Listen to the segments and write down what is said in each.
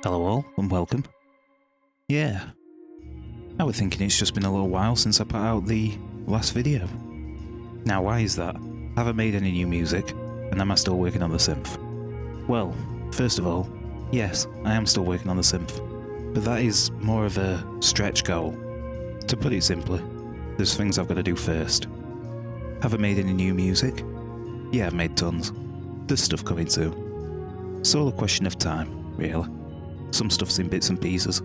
Hello all, and welcome. Yeah, I was thinking it's just been a little while since I put out the last video. Now why is that? Have I made any new music, and am I still working on the synth? Well, first of all, yes, I am still working on the synth, but that is more of a stretch goal. To put it simply, there's things I've got to do first. Have I made any new music? Yeah, I've made tons. There's stuff coming soon. It's all a question of time, really. Some stuff's in bits and pieces.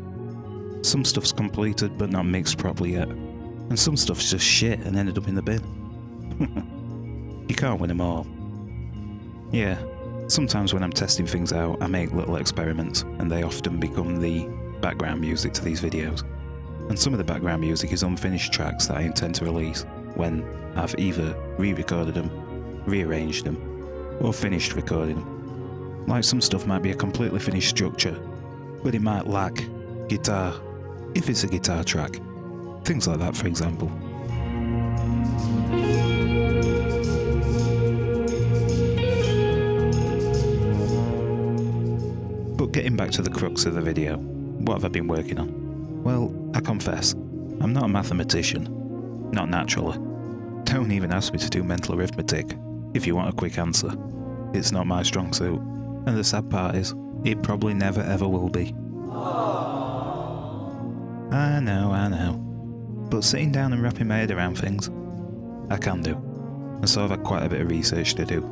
Some stuff's completed but not mixed properly yet. And some stuff's just shit and ended up in the bin. You can't win them all. Yeah, sometimes when I'm testing things out, I make little experiments, and they often become the background music to these videos. And some of the background music is unfinished tracks that I intend to release when I've either re-recorded them, rearranged them, or finished recording them. Like some stuff might be a completely finished structure, but it might lack guitar, if it's a guitar track. Things like that, for example. But getting back to the crux of the video, what have I been working on? Well, I confess, I'm not a mathematician. Not naturally. Don't even ask me to do mental arithmetic, if you want a quick answer. It's not my strong suit, and the sad part is, it probably never ever will be. I know. But sitting down and wrapping my head around things, I can do. And so I've had quite a bit of research to do.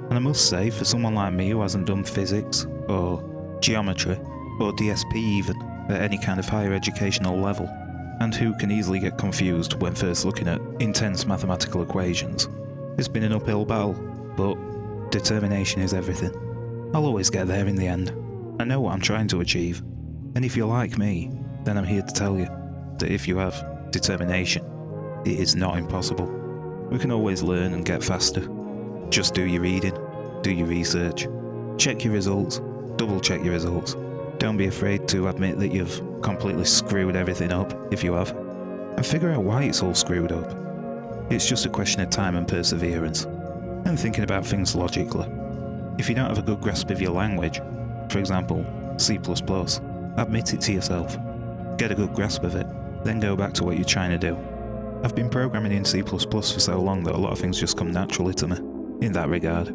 And I must say, for someone like me who hasn't done physics, or geometry, or DSP even, at any kind of higher educational level, and who can easily get confused when first looking at intense mathematical equations, it's been an uphill battle, but determination is everything. I'll always get there in the end. I know what I'm trying to achieve, and if you're like me, then I'm here to tell you that if you have determination, it is not impossible. We can always learn and get faster. Just do your reading, do your research, check your results, double check your results. Don't be afraid to admit that you've completely screwed everything up if you have, and figure out why it's all screwed up. It's just a question of time and perseverance, and thinking about things logically. If you don't have a good grasp of your language, for example, C++, admit it to yourself. Get a good grasp of it, then go back to what you're trying to do. I've been programming in C++ for so long that a lot of things just come naturally to me, in that regard.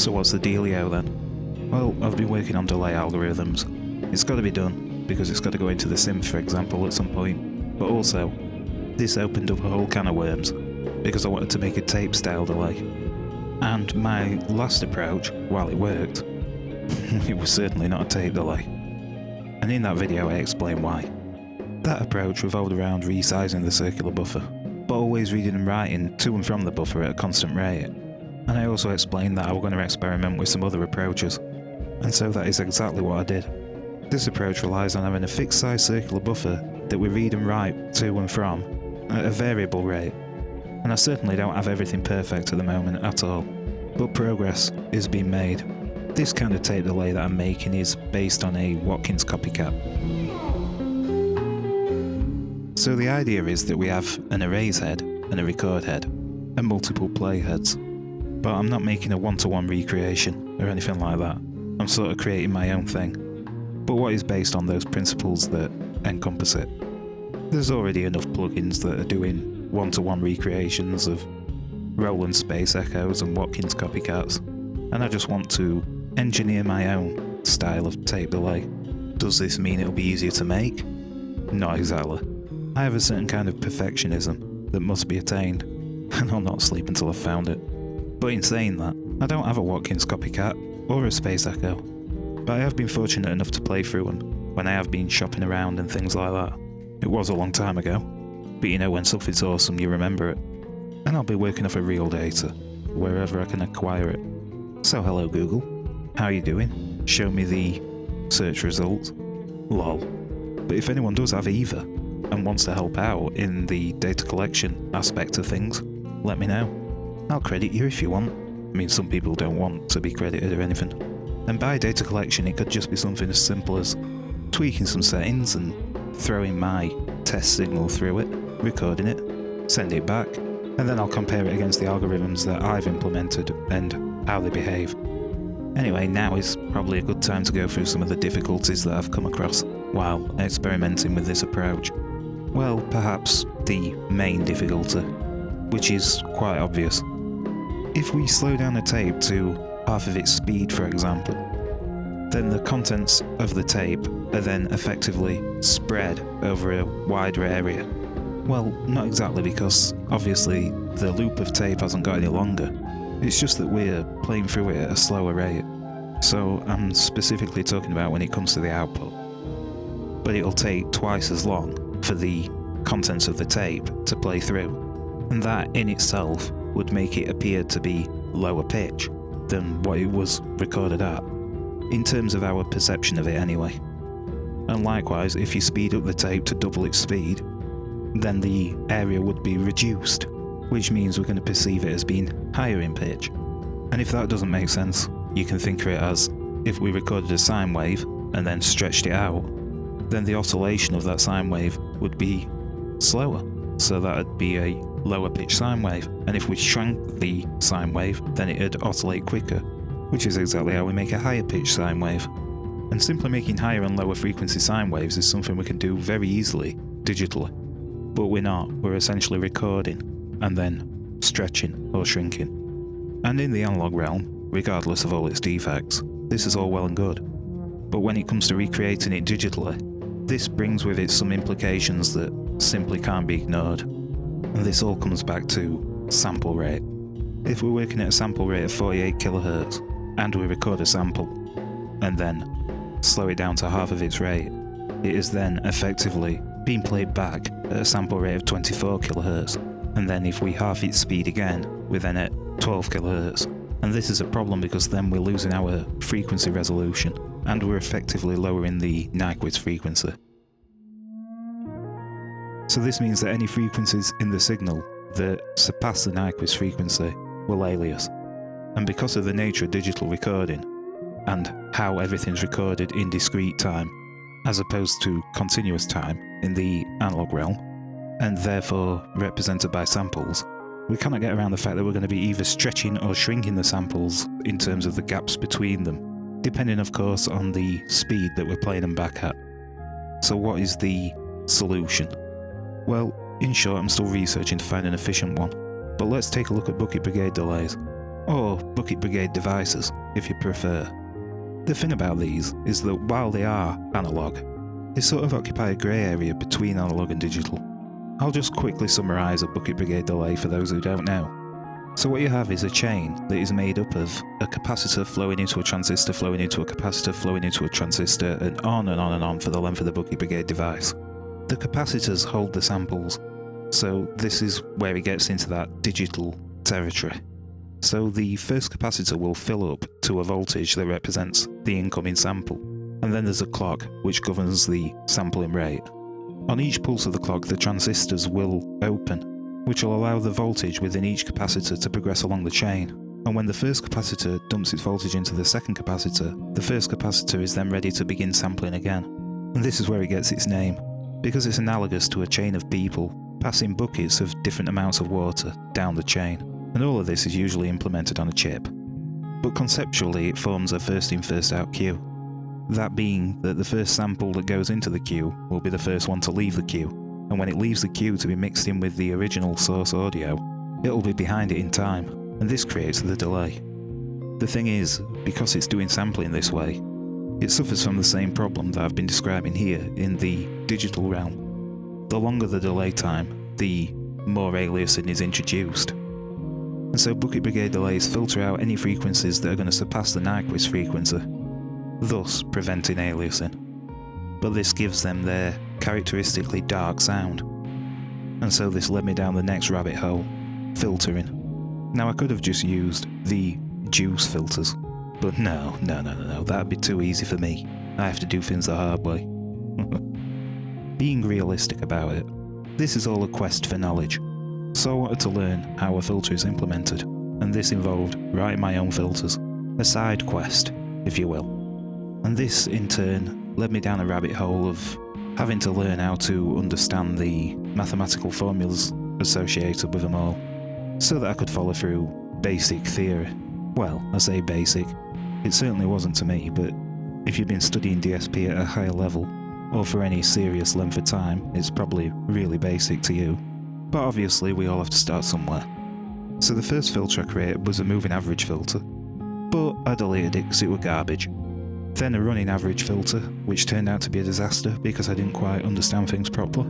So what's the dealio then? Well, I've been working on delay algorithms. It's got to be done, because it's got to go into the synth, for example, at some point. But also, this opened up a whole can of worms, because I wanted to make a tape-style delay. And my last approach, while it worked, it was certainly not a tape delay. And in that video I explain why. That approach revolved around resizing the circular buffer, but always reading and writing to and from the buffer at a constant rate. And I also explained that I was going to experiment with some other approaches. And so that is exactly what I did. This approach relies on having a fixed size circular buffer that we read and write to and from at a variable rate. And I certainly don't have everything perfect at the moment at all, but progress is being made. This kind of tape delay that I'm making is based on a Watkins copycat. So the idea is that we have an erase head and a record head, and multiple play heads. But I'm not making a one-to-one recreation or anything like that. I'm sort of creating my own thing, but what is based on those principles that encompass it. There's already enough plugins that are doing one-to-one recreations of Roland space echoes and Watkins copycats, and I just want to engineer my own style of tape delay. Does this mean it'll be easier to make? Not exactly. I have a certain kind of perfectionism that must be attained, and I'll not sleep until I've found it. But in saying that, I don't have a Watkins copycat or a space echo, but I have been fortunate enough to play through them when I have been shopping around and things like that. It was a long time ago, but you know when something's awesome you remember it. And I'll be working off of real data, wherever I can acquire it. So hello Google, how are you doing? Show me the search results. Lol. But if anyone does have either, and wants to help out in the data collection aspect of things, let me know. I'll credit you if you want. I mean, some people don't want to be credited or anything. And by data collection it could just be something as simple as tweaking some settings and throwing my test signal through it, recording it, send it back, and then I'll compare it against the algorithms that I've implemented and how they behave. Anyway, now is probably a good time to go through some of the difficulties that I've come across while experimenting with this approach. Well, perhaps the main difficulty, which is quite obvious. If we slow down a tape to half of its speed, for example, then the contents of the tape are then effectively spread over a wider area. Well, not exactly, because obviously the loop of tape hasn't got any longer. It's just that we're playing through it at a slower rate. So I'm specifically talking about when it comes to the output. But it'll take twice as long for the contents of the tape to play through. And that in itself would make it appear to be lower pitch than what it was recorded at, in terms of our perception of it anyway. And likewise, if you speed up the tape to double its speed, then the area would be reduced, which means we're going to perceive it as being higher in pitch. And if that doesn't make sense, you can think of it as if we recorded a sine wave and then stretched it out, then the oscillation of that sine wave would be slower, so that would be a lower pitch sine wave. And if we shrank the sine wave, then it'd oscillate quicker, which is exactly how we make a higher pitch sine wave. And simply making higher and lower frequency sine waves is something we can do very easily digitally. But we're not, we're essentially recording and then stretching or shrinking. And in the analog realm, regardless of all its defects, this is all well and good. But when it comes to recreating it digitally, this brings with it some implications that simply can't be ignored. And this all comes back to sample rate. If we're working at a sample rate of 48 kHz and we record a sample and then slow it down to half of its rate, it is then effectively being played back at a sample rate of 24 kHz. And then if we half its speed again, we're then at 12 kHz. And this is a problem because then we're losing our frequency resolution and we're effectively lowering the Nyquist frequency. So this means that any frequencies in the signal that surpass the Nyquist frequency will alias. And because of the nature of digital recording and how everything's recorded in discrete time as opposed to continuous time in the analog realm, and therefore represented by samples, we cannot get around the fact that we're going to be either stretching or shrinking the samples in terms of the gaps between them, depending of course on the speed that we're playing them back at. So what is the solution? Well, in short, I'm still researching to find an efficient one, but let's take a look at bucket brigade delays, or bucket brigade devices if you prefer. The thing about these is that while they are analog, they sort of occupy a grey area between analog and digital. I'll just quickly summarise a bucket brigade delay for those who don't know. So what you have is a chain that is made up of a capacitor flowing into a transistor, flowing into a capacitor, flowing into a transistor, and on and on and on for the length of the bucket brigade device. The capacitors hold the samples, so this is where it gets into that digital territory. So the first capacitor will fill up to a voltage that represents the incoming sample, and then there's a clock which governs the sampling rate. On each pulse of the clock, the transistors will open, which will allow the voltage within each capacitor to progress along the chain. And when the first capacitor dumps its voltage into the second capacitor, the first capacitor is then ready to begin sampling again. And this is where it gets its name, because it's analogous to a chain of people passing buckets of different amounts of water down the chain. And all of this is usually implemented on a chip. But conceptually, it forms a first in, first out queue. That being that the first sample that goes into the queue will be the first one to leave the queue, and when it leaves the queue to be mixed in with the original source audio, it'll be behind it in time, and this creates the delay. The thing is, because it's doing sampling this way, it suffers from the same problem that I've been describing here in the digital realm. The longer the delay time, the more aliasing is introduced. And so bucket brigade delays filter out any frequencies that are going to surpass the Nyquist frequency, thus preventing aliasing. But this gives them their characteristically dark sound. And so this led me down the next rabbit hole, filtering. Now I could have just used the juice filters, but no, that'd be too easy for me. I have to do things the hard way. Being realistic about it, this is all a quest for knowledge. So I wanted to learn how a filter is implemented, and this involved writing my own filters, a side quest, if you will. And this, in turn, led me down a rabbit hole of having to learn how to understand the mathematical formulas associated with them all, so that I could follow through basic theory. Well, I say basic, it certainly wasn't to me, but if you've been studying DSP at a higher level, or for any serious length of time, it's probably really basic to you. But obviously we all have to start somewhere. So the first filter I created was a moving average filter, but I deleted it because it was garbage. Then a running average filter, which turned out to be a disaster because I didn't quite understand things properly.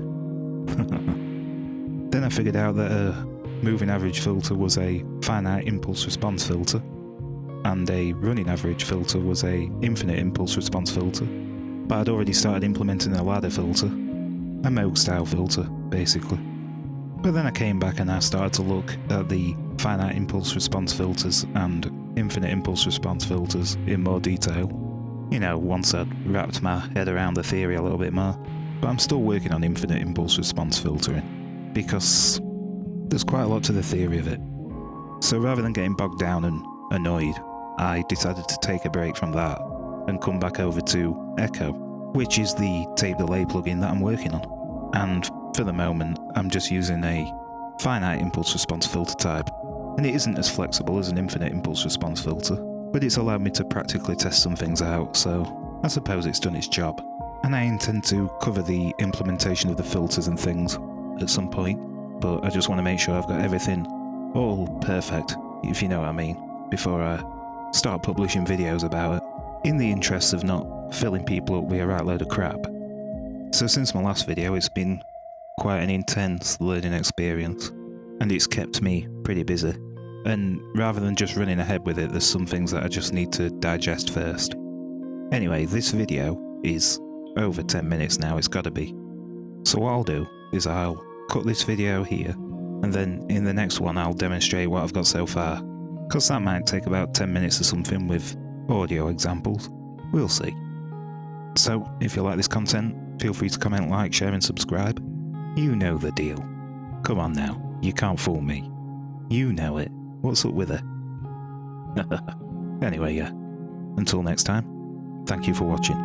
Then I figured out that a moving average filter was a finite impulse response filter, and a running average filter was a infinite impulse response filter. But I'd already started implementing a ladder filter, a Moog style filter, basically. But then I came back and I started to look at the finite impulse response filters and infinite impulse response filters in more detail. You know, once I'd wrapped my head around the theory a little bit more. But I'm still working on infinite impulse response filtering, because there's quite a lot to the theory of it. So rather than getting bogged down and annoyed, I decided to take a break from that and come back over to Echo, which is the tape delay plugin that I'm working on. And for the moment, I'm just using a finite impulse response filter type, and it isn't as flexible as an infinite impulse response filter, but it's allowed me to practically test some things out, so I suppose it's done its job. And I intend to cover the implementation of the filters and things at some point, but I just want to make sure I've got everything all perfect, if you know what I mean, before I start publishing videos about it, in the interest of not filling people up with a right load of crap. So since my last video, it's been quite an intense learning experience, and it's kept me pretty busy. And rather than just running ahead with it, there's some things that I just need to digest first. Anyway, this video is over 10 minutes now, it's gotta be. So what I'll do is I'll cut this video here, and then in the next one I'll demonstrate what I've got so far, because that might take about 10 minutes or something with audio examples. We'll see. So if you like this content, feel free to comment, like, share and subscribe. You know the deal. Come on now, you can't fool me. You know it. What's up with it? Anyway, yeah. Until next time, thank you for watching.